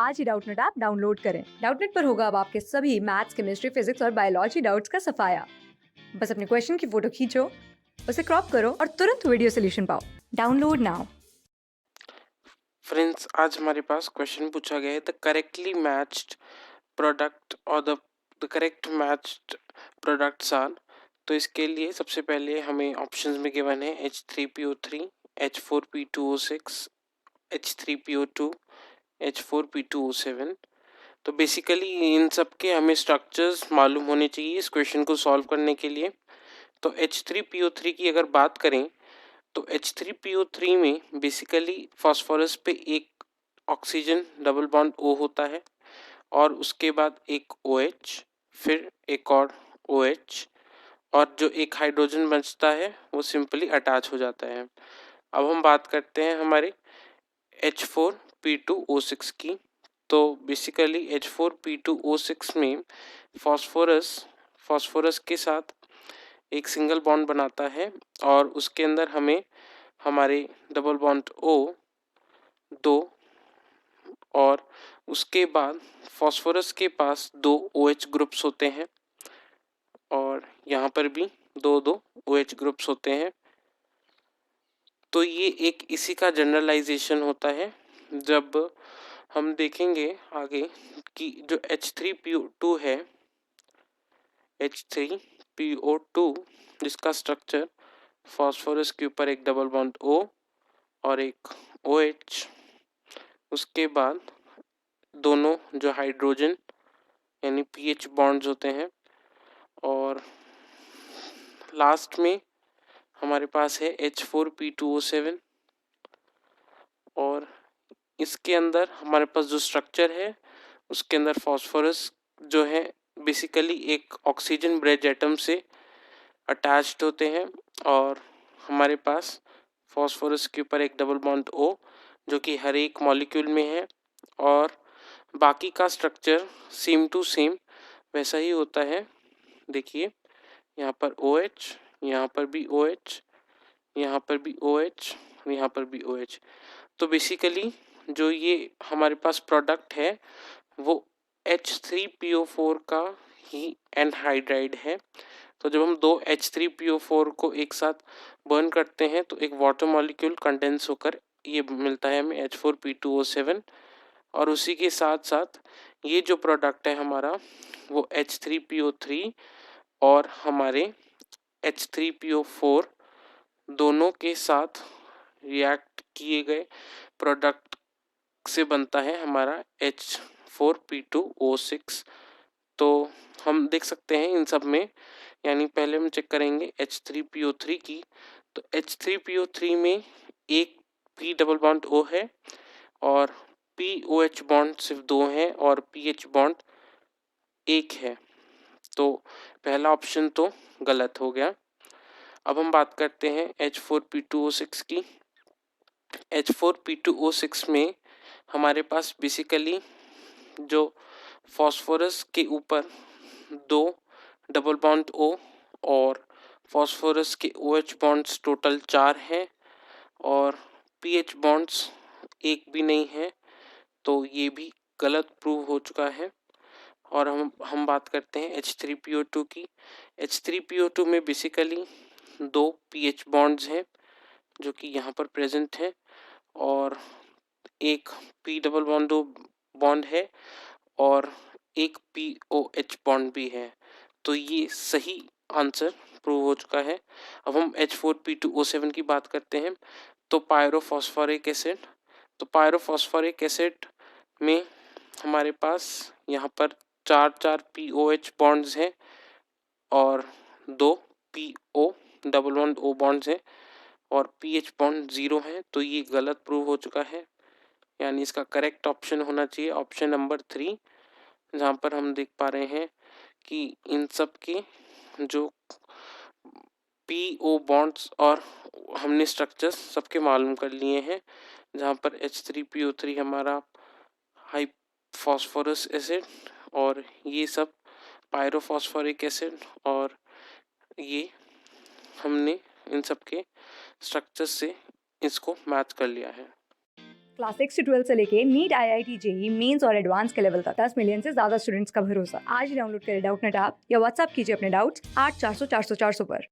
आज ही Doubtnut app download करें। Doubtnut पर होगा अब आपके सभी मैथ्स, केमिस्ट्री, फिजिक्स और बायोलॉजी डाउट्स का सफाया। बस अपने क्वेश्चन की फोटो खींचो, उसे क्रॉप करो और तुरंत वीडियो सोल्यूशन पाओ। Download now. फ्रेंड्स, आज हमारे पास क्वेश्चन पूछा गया है द करेक्टली मैच्ड प्रोडक्ट और the correct matched products are. तो इसके लिए सबसे पहले हमें ऑप्शंस में गिवन है H3PO3, H4P2O6, H3PO2, H4P2O7। तो बेसिकली इन सब के हमें स्ट्रक्चर्स मालूम होने चाहिए इस क्वेश्चन को सॉल्व करने के लिए। तो H3PO3 की अगर बात करें तो H3PO3 में बेसिकली फास्फोरस पे एक ऑक्सीजन डबल बॉन्ड O होता है और उसके बाद एक OH, फिर एक और OH, और जो एक हाइड्रोजन बचता है वो सिंपली अटैच हो जाता है। अब हम बात करते हैं हमारे H4P2O6 की। तो बेसिकली H4P2O6 में फास्फोरस के साथ एक सिंगल बॉन्ड बनाता है और उसके अंदर हमें हमारे डबल बॉन्ड O दो, और उसके बाद फास्फोरस के पास दो OH ग्रुप्स होते हैं और यहाँ पर भी दो दो OH ग्रुप्स होते हैं। तो ये एक इसी का जनरलाइजेशन होता है। जब हम देखेंगे आगे कि जो H3PO2 है, H3PO2 जिसका स्ट्रक्चर फास्फोरस के ऊपर एक डबल बॉन्ड O और एक OH, उसके बाद दोनों जो हाइड्रोजन यानी पीएच बॉन्ड्स होते हैं, और लास्ट में हमारे पास है H4P2O7। और इसके अंदर हमारे पास जो स्ट्रक्चर है उसके अंदर फास्फोरस जो है बेसिकली एक ऑक्सीजन ब्रिज एटम से अटैच्ड होते हैं और हमारे पास फास्फोरस के ऊपर एक डबल बॉन्ड O जो कि हर एक मॉलिक्यूल में है, और बाकी का स्ट्रक्चर सेम टू सेम वैसा ही होता है। देखिए यहाँ पर OH, यहाँ पर भी OH, यहाँ पर भी OH, यहाँ पर भी OH। तो बेसिकली जो ये हमारे पास प्रोडक्ट है वो H3PO4 का ही एनहाइड्राइड है। तो जब हम दो H3PO4 को एक साथ बर्न करते हैं तो एक वाटर मॉलिक्यूल कंडेंस होकर ये मिलता है हमें H4P2O7। और उसी के साथ साथ ये जो प्रोडक्ट है हमारा वो H3PO3 और हमारे H3PO4 दोनों के साथ रिएक्ट किए गए प्रोडक्ट से बनता है हमारा H4P2O6। तो हम देख सकते हैं इन सब में, यानी पहले हम चेक करेंगे H3PO3 की। तो H3PO3 में एक P डबल बॉन्ड O है और POH बॉन्ड सिर्फ दो हैं और PH बॉन्ड एक है। तो पहला ऑप्शन तो गलत हो गया। अब हम बात करते हैं H4P2O6 की। H4P2O6 में हमारे पास बेसिकली जो फास्फोरस के ऊपर दो डबल बॉन्ड O और फास्फोरस के OH बॉन्ड्स टोटल 4 हैं और PH बॉन्ड्स एक भी नहीं है, तो ये भी गलत प्रूव हो चुका है। और हम बात करते हैं H3PO2 की। H3PO2 में बेसिकली दो PH बॉन्ड्स हैं जो कि यहाँ पर प्रेजेंट हैं और एक P डबल बॉन्ड है और एक POH बॉन्ड भी है। तो ये सही आंसर प्रूव हो चुका है। अब हम H4P2O7 की बात करते हैं। तो पायरोफॉस्फोरिक एसिड, तो पायरोफॉस्फोरिक एसिड में हमारे पास यहाँ पर चार चार POH बॉन्ड्स हैं और दो PO double bond O bonds हैं और PH बॉन्ड 0 है। तो ये गलत प्रूव हो चुका है, यानी इसका करेक्ट ऑप्शन होना चाहिए ऑप्शन नंबर 3, जहाँ पर हम देख पा रहे हैं कि इन सब के जो PO बॉन्ड्स और हमने स्ट्रक्चर्स सबके मालूम कर लिए हैं, जहाँ पर H3PO3 हमारा हाई फास्फोरस एसिड और ये सब पायरोफॉस्फोरिक एसिड, और ये हमने इन सब के स्ट्रक्चर्स से इसको मैच कर लिया है। क्लास 6 से 12 से लेके नीट, IIT, जेई मेंस और एडवांस के लेवल तक 10 मिलियन से ज्यादा स्टूडेंट्स का भरोसा। आज ही डाउनलोड करें डाउटनेट ऐप या व्हाट्सएप कीजिए अपने डाउट्स 8400 400 400 पर।